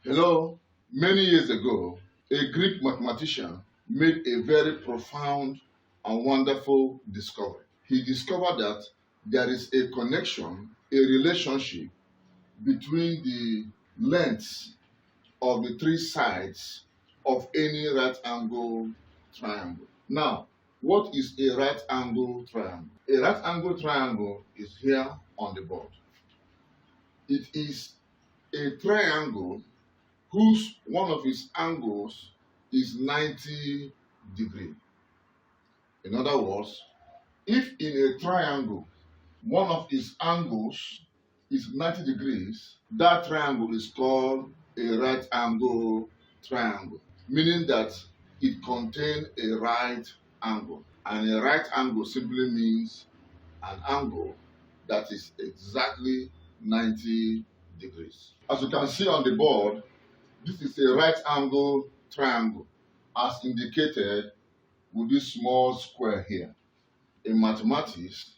Hello, many years ago, a Greek mathematician made a very profound and wonderful discovery. He discovered that there is a connection, a relationship between the lengths of the three sides of any right angle triangle. Now, what is a right angle triangle? A right angle triangle is here on the board. It is a triangle whose one of its angles is 90 degrees. In other words, if in a triangle one of its angles is 90 degrees, that triangle is called a right angle triangle, meaning that it contains a right angle. And a right angle simply means an angle that is exactly 90 degrees. As you can see on the board, this is a right angle triangle, as indicated with this small square here. In mathematics,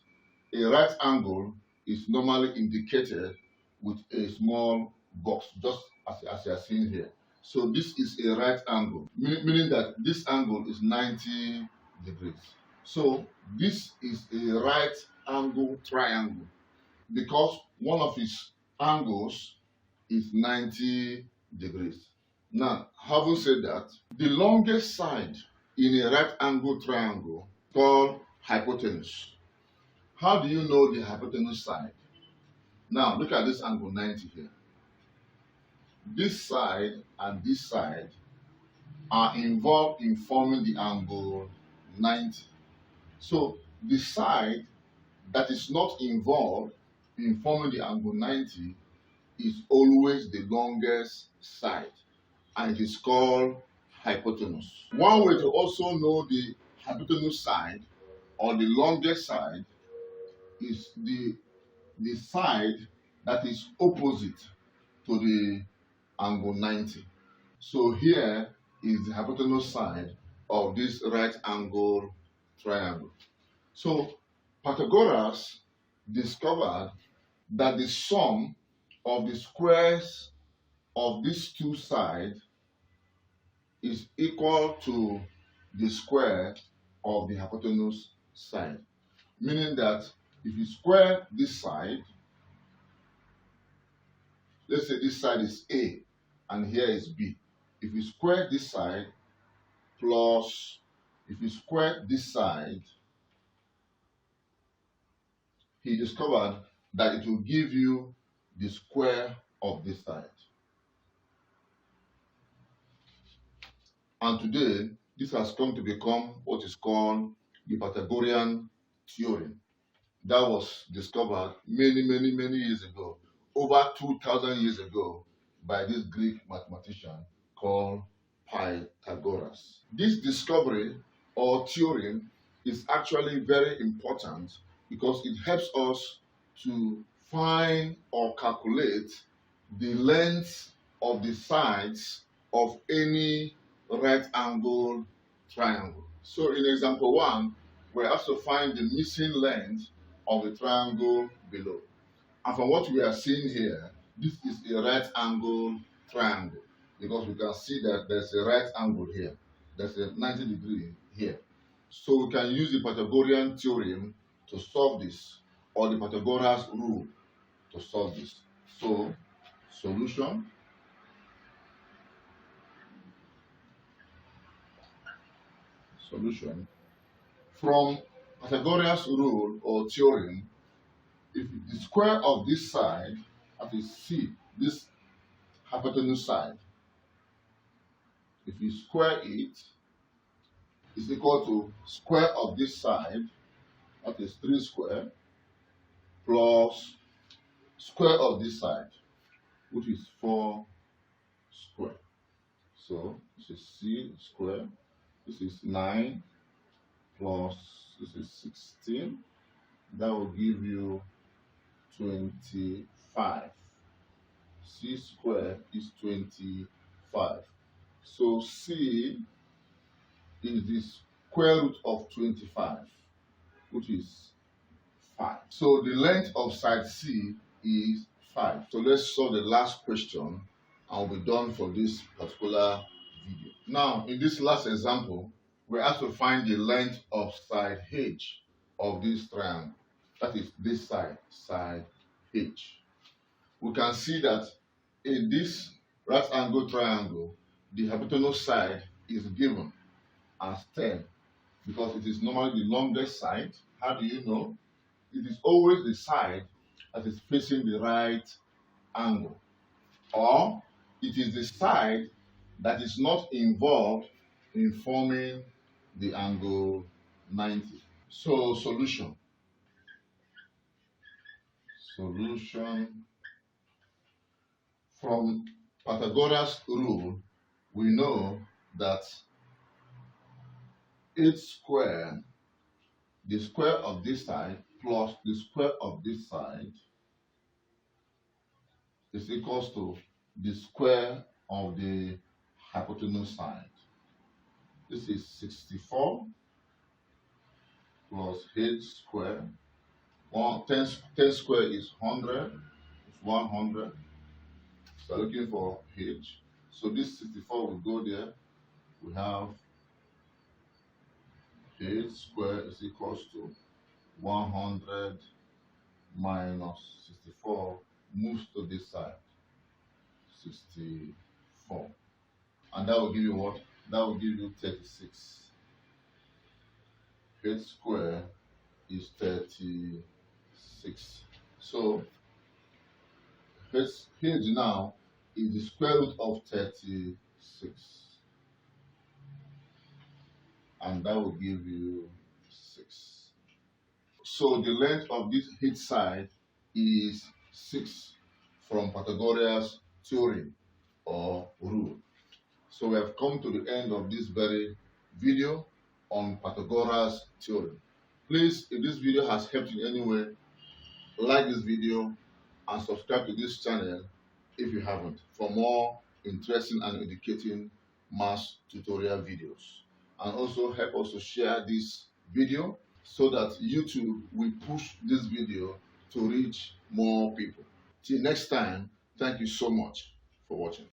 a right angle is normally indicated with a small box, just as you are seeing here. So this is a right angle, meaning that this angle is 90 degrees. So this is a right angle triangle because one of its angles is 90 degrees. Now, having said that, the longest side in a right angle triangle called hypotenuse. How do you know the hypotenuse side? Now, look at this angle 90 here. This side and this side are involved in forming the angle 90. So, the side that is not involved in forming the angle 90 is always the longest side, and it is called hypotenuse. One way to also know the hypotenuse side or the longest side is the side that is opposite to the angle 90. So here is the hypotenuse side of this right angle triangle. So Pythagoras discovered that the sum of the squares of these two sides is equal to the square of the hypotenuse side. Meaning that if you square this side, let's say this side is A and here is B. If you square this side plus, if you square this side, he discovered that it will give you the square of this side. And today, this has come to become what is called the Pythagorean theorem. That was discovered many years ago, over 2,000 years ago, by this Greek mathematician called Pythagoras. This discovery or theorem is actually very important because it helps us to find or calculate the length of the sides of any right angle triangle. So in example 1, we're asked to find the missing length of the triangle below. And from what we are seeing here, this is a right angle triangle because we can see that there's a right angle here. There's a 90 degree here. So we can use the Pythagorean theorem to solve this, or the Pythagoras rule to solve this. So, solution. From Pythagoras rule or theorem, if the square of this side, that is C, this hypotenuse side, if you square it, is equal to square of this side, that is 3 square, plus square of this side, which is 4 square. So this is C square, this is 9, plus this is 16, that will give you 25. C squared is 25. So C is the square root of 25, which is 5. So the length of side C is 5. So let's solve the last question and we'll be done for this particular video. Now, in this last example, we're asked to find the length of side H of this triangle. That is this side, side H. We can see that in this right angle triangle, the hypotenuse side is given as 10 because it is normally the longest side. How do you know? It is always the side that is facing the right angle, or it is the side that is not involved in forming the angle 90. So solution. From Pythagoras rule, we know that h square, the square of this side plus the square of this side, is equals to the square of the hypotenuse side. This is 64 plus h square. 10 square is 100. It's 100. So looking for h. So this 64 will go there. We have h square is equals to 100 minus 64 moves to this side. 64. And that will give you what? That will give you 36. H square is 36. So h now is the square root of 36. And that will give you 6. So the length of this h side is 6 from Pythagoras theorem or rule. So we have come to the end of this very video on Pythagoras theorem. Please, if this video has helped in any way, like this video and subscribe to this channel if you haven't, for more interesting and educating math tutorial videos. And also help us to share this video so that YouTube will push this video to reach more people. Till next time, thank you so much for watching.